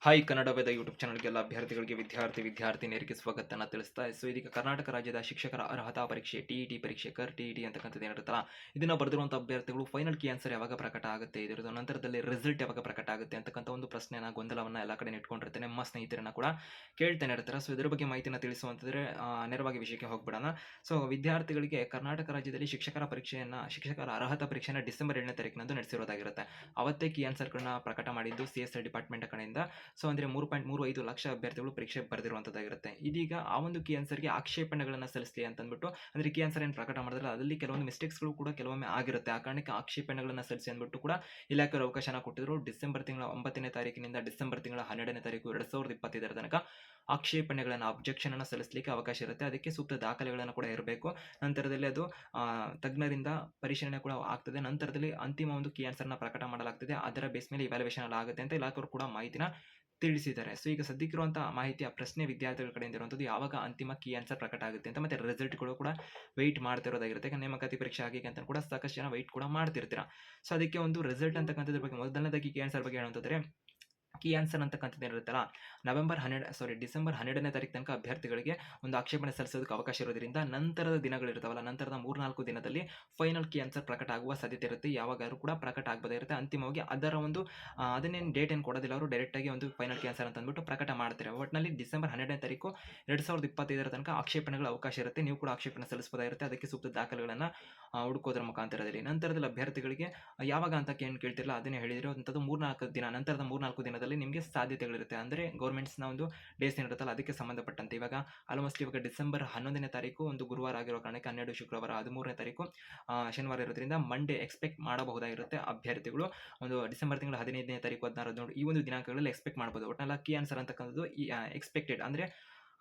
Hi Kannada ವೇದ YouTube ಚಾನಲ್ಗೆಲ್ಲ ಅಭ್ಯರ್ಥಿಗಳಿಗೆ ವಿದ್ಯಾರ್ಥಿನಿಯರಿಗೆ ಸ್ವಾಗತನ ತಿಳಿಸ್ತಾ ಸೊ ಇದೀಗ ಕರ್ನಾಟಕ ರಾಜ್ಯದ ಶಿಕ್ಷಕರ ಅರ್ಹತಾ ಪರೀಕ್ಷೆ ಟಿಇಟಿ ಪರೀಕ್ಷೆ ಟಿಇಟಿ ಅಂತಕ್ಕಂಥದ್ದು ಏನಿರುತ್ತಲ್ಲ ಇದನ್ನ ಬರೆದಿರುವಂಥ ಅಭ್ಯರ್ಥಿಗಳು ಫೈನಲ್ ಕೀ ಆನ್ಸರ್ ಯಾವಾಗ ಪ್ರಕಟ ಆಗುತ್ತೆ ಇದರ ನಂತರದಲ್ಲಿ ರಿಸಲ್ಟ್ ಯಾವಾಗ ಪ್ರಕಟ ಆಗುತ್ತೆ ಅಂತಕ್ಕಂಥ ಒಂದು ಪ್ರಶ್ನೆನ ಗೊಂದಲವನ್ನ ಎಲ್ಲ ಕಡೆ ಇಟ್ಕೊಂಡಿರ್ತೇನೆ ನಮ್ಮ ಸ್ನೇಹಿತರನ್ನ ಕೂಡ ಕೇಳ್ತಾನೆ ಇರ್ತಾರೆ. ಸೊ ಇದರ ಬಗ್ಗೆ ಮಾಹಿತಿನ ತಿಳಿಸುವಂತಂದ್ರೆ ನೇರವಾಗಿ ವಿಷಯಕ್ಕೆ ಹೋಗ್ಬಿಡೋಣ. ಸೊ ವಿದ್ಯಾರ್ಥಿಗಳಿಗೆ ಕರ್ನಾಟಕ ರಾಜ್ಯದಲ್ಲಿ ಶಿಕ್ಷಕರ ಅರ್ಹತಾ ಪರೀಕ್ಷೆಯನ್ನು ಡಿಸೆಂಬರ್ 7ನೇ ತಾರೀಕಿನಂದು ನಡೆಸಿರೋದಾಗಿರುತ್ತೆ. ಅವತ್ತೇ ಕೀ ಆನ್ಸರ್ಗಳನ್ನ ಪ್ರಕಟ ಮಾಡಿದ್ದು CSR ಡಿಪಾರ್ಟ್ಮೆಂಟ್ ಕಡೆಯಿಂದ. ಸೊ ಅಂದರೆ 3.35 ಲಕ್ಷ ಅಭ್ಯರ್ಥಿಗಳು ಪರೀಕ್ಷೆ ಬರೆದಿರುವಂಥದ್ದಾಗಿರುತ್ತೆ. ಇದೀಗ ಆ ಒಂದು ಕೀ ಆನ್ಸರ್ಗೆ ಆಕ್ಷೇಪಣೆಗಳನ್ನು ಸಲ್ಲಿಸಲಿ ಅಂತಂದ್ಬಿಟ್ಟು, ಅಂದರೆ ಕೀ ಆನ್ಸರ್ ಏನು ಪ್ರಕಟ ಮಾಡಿದ್ರೆ ಅದರಲ್ಲಿ ಕೆಲವೊಂದು ಮಿಸ್ಟೇಕ್ಸ್ಗಳು ಕೂಡ ಕೆಲವೊಮ್ಮೆ ಆಗಿರುತ್ತೆ. ಆ ಕಾರಣಕ್ಕೆ ಆಕ್ಷೇಪಣೆಗಳನ್ನು ಸಲ್ಲಿಸಿ ಅಂದ್ಬಿಟ್ಟು ಕೂಡ ಇಲಾಖೆಯವರು ಅವಕಾಶನ ಕೊಟ್ಟಿದ್ರು. ಡಿಸೆಂಬರ್ ತಿಂಗಳ 9ನೇ ತಾರೀಕಿನಿಂದ ಡಿಸೆಂಬರ್ ತಿಂಗಳ 12ನೇ ತಾರೀಕು 2025 ತನಕ ಆಕ್ಷೇಪಣೆಗಳನ್ನು ಅಬ್ಜೆಕ್ಷನ್ ಅನ್ನು ಸಲ್ಲಿಸಲಿಕ್ಕೆ ಅವಕಾಶ ಇರುತ್ತೆ. ಅದಕ್ಕೆ ಸೂಕ್ತ ದಾಖಲೆಗಳನ್ನು ಕೂಡ ಇರಬೇಕು. ನಂತರದಲ್ಲಿ ಅದು ತಜ್ಞರಿಂದ ಪರಿಶೀಲನೆ ಕೂಡ ಆಗ್ತದೆ. ನಂತರದಲ್ಲಿ ಅಂತಿಮ ಒಂದು ಕೀ ಆನ್ಸರ್ನ ಪ್ರಕಟ ಮಾಡಲಾಗ್ತದೆ. ಅದರ ಬೇಸ್ ಮೇಲೆ ಇವ್ಯಾಲ್ಯೂಯೇಷನ್ ಎಲ್ಲ ಆಗುತ್ತೆ ಅಂತ ಇಲಾಖೆಯವರು ಕೂಡ ಮಾಹಿತಿನ ತಿಳಿಸಿದ್ದಾರೆ. ಸೊ ಈಗ ಸದ್ಯಕ್ಕಿರುವಂತಹ ಮಾಹಿತಿಯ ಪ್ರಶ್ನೆ ವಿದ್ಯಾರ್ಥಿಗಳ ಕಡೆಯಿಂದ ಇರುವಂಥದ್ದು ಯಾವಾಗ ಅಂತಿಮ ಕೀ ಆನ್ಸರ್ ಪ್ರಕಟ ಆಗುತ್ತೆ ಅಂತ, ಮತ್ತೆ ರಿಸಲ್ಟ್ಗಳು ಕೂಡ ವೆಯ್ಟ್ ಮಾಡ್ತಿರೋದಾಗಿರುತ್ತೆ. ನೇಮಕಾತಿ ಪರೀಕ್ಷೆ ಆಗಿದೆ ಅಂತ ಕೂಡ ಸಾಕಷ್ಟು ಜನ ವೆಯ್ಟ್ ಕೂಡ ಮಾಡ್ತಿರ್ತೀರಾ. ಸೊ ಅದಕ್ಕೆ ಒಂದು ರಿಸಲ್ಟ್ ಅಂತಕ್ಕಂಥದ್ರ ಬಗ್ಗೆ ಮೊದಲನೇದಾಗಿ ಕೀ ಆನ್ಸರ್ ಬಗ್ಗೆ ಹೇಳುವಂತಂದ್ರೆ, ಕೀ ಆನ್ಸರ್ ಅಂತಕ್ಕಂಥದ್ದು ಇರುತ್ತಲ್ಲ, ಡಿಸೆಂಬರ್ 12ನೇ ತಾರೀಕು ತನಕ ಅಭ್ಯರ್ಥಿಗಳಿಗೆ ಒಂದು ಆಕ್ಷೇಪಣೆ ಸಲ್ಲಿಸೋದಕ್ಕೆ ಅವಕಾಶ ಇರೋದ್ರಿಂದ ನಂತರದ ದಿನಗಳಿರ್ತಾವಲ್ಲ, ನಂತರದ 3-4 ದಿನದಲ್ಲಿ ಫೈನಲ್ ಕೀ ಆನ್ಸರ್ ಪ್ರಕಟ ಆಗುವ ಸಾಧ್ಯತೆ ಇರುತ್ತೆ. ಯಾವಾಗಾದ್ರೂ ಕೂಡ ಪ್ರಕಟ ಆಗಬಹುದಾಗಿರುತ್ತೆ. ಅಂತಿಮವಾಗಿ ಅದರ ಒಂದು ಅದನ್ನೇನು ಡೇಟ್ ಏನು ಕೊಡೋದಿಲ್ಲ, ಅವರು ಡೈರೆಕ್ಟಾಗಿ ಒಂದು ಫೈನಲ್ ಕೀ ಆನ್ಸರ್ ಅಂತ ಅಂದ್ಬಿಟ್ಟು ಪ್ರಕಟ ಮಾಡ್ತಾರೆ. ಒಟ್ಟಿನಲ್ಲಿ ಡಿಸೆಂಬರ್ 12ನೇ ತಾರೀಕು 2025 ತನಕ ಆಕ್ಷೇಪಣೆಗಳ ಅವಕಾಶ ಇರುತ್ತೆ. ನೀವು ಕೂಡ ಆಕ್ಷೇಪಣೆ ಸಲ್ಲಿಸಬಹುದಾಗಿರುತ್ತೆ. ಅದಕ್ಕೆ ಸೂಕ್ತ ದಾಖಲೆಗಳನ್ನು ಹುಡುಕೋದ್ರ ಮುಖಾಂತರದಲ್ಲಿ. ನಂತರದಲ್ಲಿ ಅಭ್ಯರ್ಥಿಗಳಿಗೆ ಯಾವಾಗ ಅಂತ ಏನು ಕೇಳ್ತಿರಲ್ಲ, ಅದನ್ನೇ ಹೇಳಿರುವಂಥದ್ದು 3-4 ದಿನ, ನಂತರದ 3-4 ದಿನದಲ್ಲಿ ನಿಮಗೆ ಸಾಧ್ಯತೆಗಳಿರುತ್ತೆ. ಅಂದರೆ ಗೌರ್ಮೆಂಟ್ಸ್ನ ಒಂದು ಡೇಸ್ ಏನಿರುತ್ತಲ್ಲ ಅದಕ್ಕೆ ಸಂಬಂಧಪಟ್ಟಂತೆ. ಇವಾಗ ಆಲ್ಮೋಸ್ಟ್ ಇವಾಗ ಡಿಸೆಂಬರ್ 11ನೇ ತಾರೀಕು ಒಂದು ಗುರುವಾರ ಆಗಿರೋ ಕಾರಣಕ್ಕೆ 12 ಶುಕ್ರವಾರ 13ನೇ ತಾರೀಕು ಶನಿವಾರ ಇರೋದ್ರಿಂದ ಮಂಡೇ ಎಕ್ಸ್ಪೆಕ್ಟ್ ಮಾಡಬಹುದಾಗಿರುತ್ತೆ ಅಭ್ಯರ್ಥಿಗಳು. ಒಂದು ಡಿಸೆಂಬರ್ ತಿಂಗಳ 15ನೇ ತಾರೀಕು 16 ನೋಡಿ ಈ ಒಂದು ದಿನಾಂಕಗಳಲ್ಲಿ ಎಕ್ಸ್ಪೆಕ್ಟ್ ಮಾಡ್ಬೋದು. ಒಟ್ಟಿನಲ್ಲಿ ಕೀ ಆನ್ಸರ್ ಅಂತಕ್ಕಂಥದ್ದು ಎಕ್ಸ್ಪೆಕ್ಟೆಡ್ ಅಂದರೆ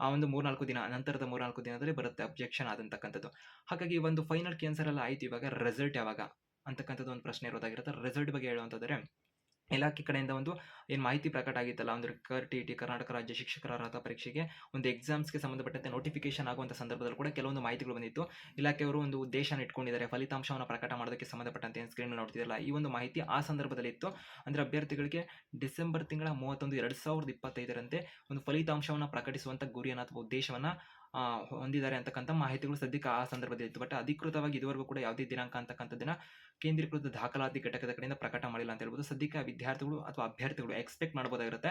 ಆ ಒಂದು 3-4 ದಿನ, ನಂತರದ 3-4 ದಿನದಲ್ಲಿ ಬರುತ್ತೆ ಅಬ್ಜೆಕ್ಷನ್ ಆದಂತಕ್ಕಂಥದ್ದು. ಹಾಗಾಗಿ ಒಂದು ಫೈನಲ್ ಕೀ ಆನ್ಸರ್ ಎಲ್ಲ ಆಯ್ತು. ಇವಾಗ ರಿಸಲ್ಟ್ ಯಾವಾಗ ಅಂತಕ್ಕಂಥದ್ದು ಒಂದು ಪ್ರಶ್ನೆ ಇರೋದಾಗಿರುತ್ತೆ. ರಿಸಲ್ಟ್ ಬಗ್ಗೆ ಹೇಳುವಂತಂದ್ರೆ, ಇಲಾಖೆ ಕಡೆಯಿಂದ ಒಂದು ಏನು ಮಾಹಿತಿ ಪ್ರಕಟ ಆಗಿತ್ತಲ್ಲ, ಅಂದರೆ ಟಿಇಟಿ ಕರ್ನಾಟಕ ರಾಜ್ಯ ಶಿಕ್ಷಕರ ಅರ್ಹತಾ ಪರೀಕ್ಷೆಗೆ ಒಂದು ಎಕ್ಸಾಮ್ಸ್ಗೆ ಸಂಬಂಧಪಟ್ಟಂತೆ ನೋಟಿಫಿಕೇಶನ್ ಆಗುವಂಥ ಸಂದರ್ಭದಲ್ಲಿ ಕೂಡ ಕೆಲವೊಂದು ಮಾಹಿತಿಗಳು ಬಂದಿತ್ತು. ಇಲಾಖೆಯವರು ಒಂದು ಉದ್ದೇಶನ ಇಟ್ಕೊಂಡಿದ್ದಾರೆ, ಫಲಿತಾಂಶವನ್ನು ಪ್ರಕಟ ಮಾಡೋದಕ್ಕೆ ಸಂಬಂಧಪಟ್ಟಂತೆ ಏನು ಸ್ಕ್ರೀನ್ ನೋಡ್ತಿದ್ರಲ್ಲ, ಈ ಒಂದು ಮಾಹಿತಿ ಆ ಸಂದರ್ಭದಲ್ಲಿ ಇತ್ತು. ಅಂದರೆ ಅಭ್ಯರ್ಥಿಗಳಿಗೆ ಡಿಸೆಂಬರ್ ತಿಂಗಳ 31, 2025ರಂತೆ ಒಂದು ಫಲಿತಾಂಶವನ್ನು ಪ್ರಕಟಿಸುವಂಥ ಗುರಿಯನ್ನು ಅಥವಾ ಉದ್ದೇಶವನ್ನು ಹೊಂದಿದ್ದಾರೆ ಅಂತಕ್ಕಂಥ ಮಾಹಿತಿಗಳು ಸದ್ಯಕ್ಕೆ ಆ ಸಂದರ್ಭದಲ್ಲಿ ಇತ್ತು. ಬಟ್ ಅಧಿಕೃತವಾಗಿ ಇದುವರೆಗೂ ಕೂಡ ಯಾವುದೇ ದಿನಾಂಕ ಅಂತಕ್ಕಂಥದ್ದನ್ನ ಕೇಂದ್ರೀಕೃತ ದಾಖಲಾತಿ ಘಟಕದ ಕಡೆಯಿಂದ ಪ್ರಕಟ ಮಾಡಿಲ್ಲ ಅಂತ ಹೇಳ್ಬೋದು. ಸದ್ಯಕ್ಕೆ ವಿದ್ಯಾರ್ಥಿಗಳು ಅಥವಾ ಅಭ್ಯರ್ಥಿಗಳು ಎಕ್ಸ್ಪೆಕ್ಟ್ ಮಾಡಬಹುದಾಗಿರುತ್ತೆ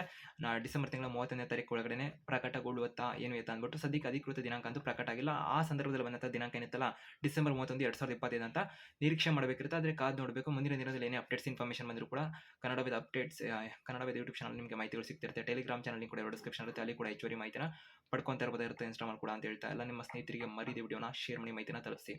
ಡಿಸೆಂಬರ್ ತಿಂಗಳ 31ನೇ ತಾರೀಕು ಒಳಗಡೆ ಪ್ರಕಟಗೊಳ್ಳುತ್ತಾ ಏನು ಎತ್ತ ಅಂದ್ಬಿಟ್ಟು. ಸದ್ಯಕ್ಕೆ ಅಧಿಕೃತ ದಿನಾಂಕ ಅಂತೂ ಪ್ರಕಟ ಆಗಿಲ್ಲ. ಆ ಸಂದರ್ಭದಲ್ಲಿ ಬಂದಂಥ ದಿನಾಂಕ ಏನಿತ್ತಲ್ಲ ಡಿಸೆಂಬರ್ 31, 2025 ಅಂತ ನಿರೀಕ್ಷೆ ಮಾಡಬೇಕಿರುತ್ತೆ. ಆದರೆ ಕಾದು ನೋಡಬೇಕು. ಮುಂದಿನ ದಿನದಲ್ಲಿ ಏನೇ ಅಪ್ಡೇಟ್ಸ್ ಇನ್ಫಾರ್ಮೇಷನ್ ಬಂದರೂ ಕೂಡ ಕನ್ನಡ ಯೂಟ್ಯೂಬ್ ಚಾನಲ್ ನಿಮಗೆ ಮಾಹಿತಿಗಳು ಸಿಗ್ತಿರುತ್ತೆ. ಟೆಲಿಗ್ರಾಮ್ ಚಾನಲ್ ಕೂಡ ಡಿಸ್ಕ್ರಿಪ್ಷನ್ ಇರುತ್ತೆ, ಅಲ್ಲಿ ಕೂಡ ಹೆಚ್ಚುವರಿ ಮಾಹಿತಿನ ಪಡ್ಕೊಂತ ಇರಬಹುದಾಗಿರುತ್ತೆ. ಇನ್ಸ್ಟಾಲ್ ಮಾಡ್ಕೊಡ ಅಂತ ಹೇಳ್ತಾ ಎಲ್ಲ ನಿಮ್ಮ ಸ್ನೇಹಿತರಿಗೆ ಮರಿದ ವಿಡಿಯೋನ ಶೇರ್ ಮಾಡಿ ಮಾಹಿತಿನ ತಲುಪಿಸಿ.